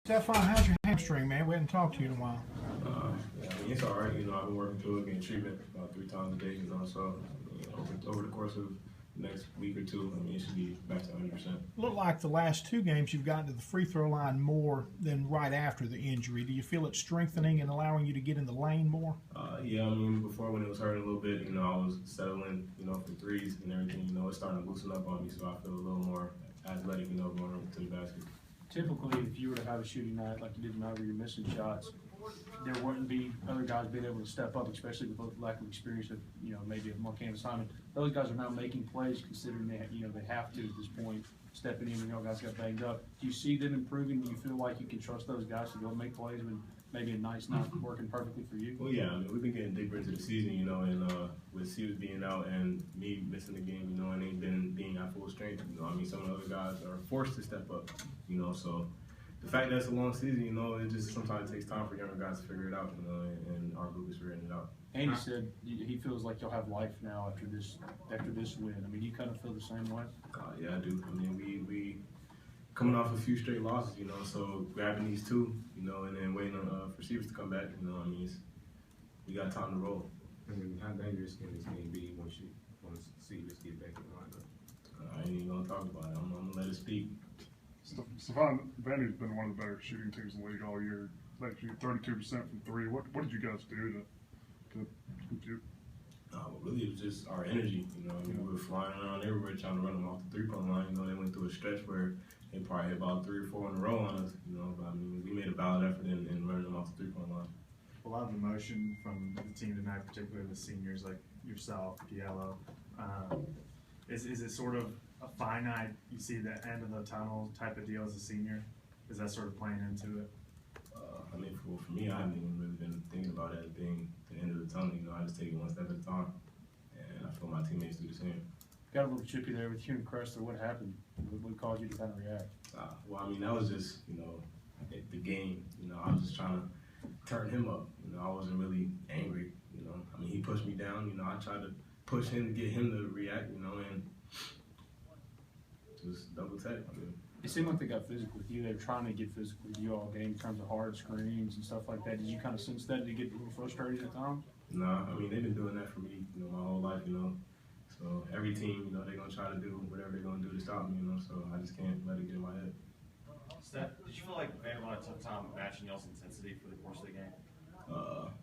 Stefan, how's your hamstring, man? We haven't talked to you in a while. Yeah, I mean, it's all right. I've been working through it, getting treatment about 3 times a day. So over the course of the next week or two, it should be back to 100%. Looked like the last two games you've gotten to the free throw line more than right after the injury. Do you feel it strengthening and allowing you to get in the lane more? Yeah, before when it was hurting a little bit, I was settling, for threes and everything. It's starting to loosen up on me, so I feel a little more athletic, going over to the basket. Typically, if you were to have a shooting night like you did tonight where you're missing shots, there wouldn't be other guys being able to step up, especially with the lack of experience of, maybe a more canvas time. Those guys are now making plays considering they have to at this point, stepping in when guys got banged up. Do you see them improving? Do you feel like you can trust those guys to go make plays when maybe a night's not working perfectly for you? Well, yeah, we've been getting deeper into the season, and with Stevens being out and me missing the game, and ain't been being at full strength, some of the other guys are forced to step up, so the fact that it's a long season, it just sometimes takes time for younger guys to figure it out, and our group is figuring it out. Andy said he feels like you'll have life now after this win. Do you kind of feel the same way? Yeah, I do. We coming off a few straight losses, so grabbing these two, and then waiting on for Stevens to come back, we got time to roll. How dangerous can this game be once Stevens get back in the lineup? I ain't even gonna talk about it. I'm gonna let it speak. Stefan, Vandy's been one of the better shooting teams in the league all year. They shoot 32% from three. What did you guys do to compute? Really, it was just our energy. We were flying around everywhere trying to run them off the three-point line. They went through a stretch where they probably hit about 3 or 4 in a row on us. But we made a valid effort in running them off the three-point line. A lot of emotion from the team tonight, particularly the seniors like yourself, Yellow. Is it sort of a finite, you see the end of the tunnel type of deal as a senior? Is that sort of playing into it? For me, I haven't even really been thinking about it as being the end of the tunnel. I just take it one step at a time, and I feel my teammates do the same. Got a little chippy there with you and Cressler. What happened? What caused you to kind of react? That was just, the game. I was just trying to turn him up. I wasn't really angry. He pushed me down. I tried to push him to get him to react. And just double tap. It seemed like they got physical with you. They were trying to get physical with you all game in terms of hard screens and stuff like that. Did you kind of sense that? Did you get a little frustrated at times? No, they've been doing that for me, my whole life, So every team, they're gonna try to do whatever they're gonna do to stop me, So I just can't let it get in my head. Steph, did you feel like Vanderbilt had a tough time matching y'all's intensity for the course of the game?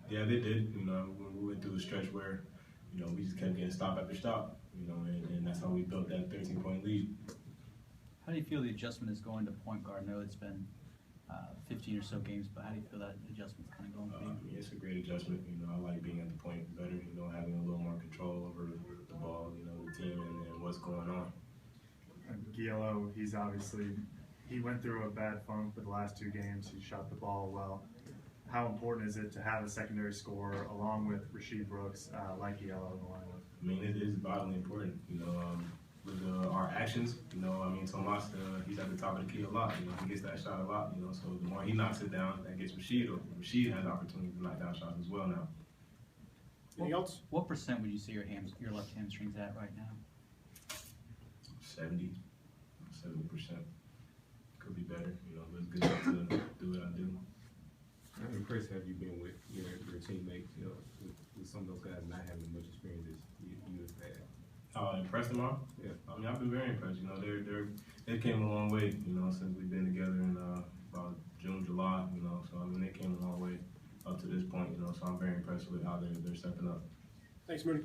Yeah, they did. We went through a stretch where, we just kept getting stop after stop, and that's how we built that 13-point lead. How do you feel the adjustment is going to point guard? I know it's been 15 or so games, but how do you feel that adjustment's kind of going for you? It's a great adjustment. I like being at the point better, having a little more control over the ball, the team and what's going on. And Giello, he went through a bad funk for the last 2 games. He shot the ball well. How important is it to have a secondary scorer along with Rasheed Brooks like Giello in the lineup? It is vitally important, with our actions, Tomas, he's at the top of the key a lot, he gets that shot a lot, so the more he knocks it down, that gets Rasheed, or Rasheed has the opportunity to knock down shots as well now. Anything else? What percent would you say your left hamstring's at right now? 70%. Could be better, but it's good enough to do what I do. How impressed have you been with your teammates, with some of those guys not having as much experience as you have had? Impressed them all? Yeah. I've been very impressed. They came a long way, since we've been together in about June, July, so they came a long way up to this point, so I'm very impressed with how they're stepping up. Thanks, Moody.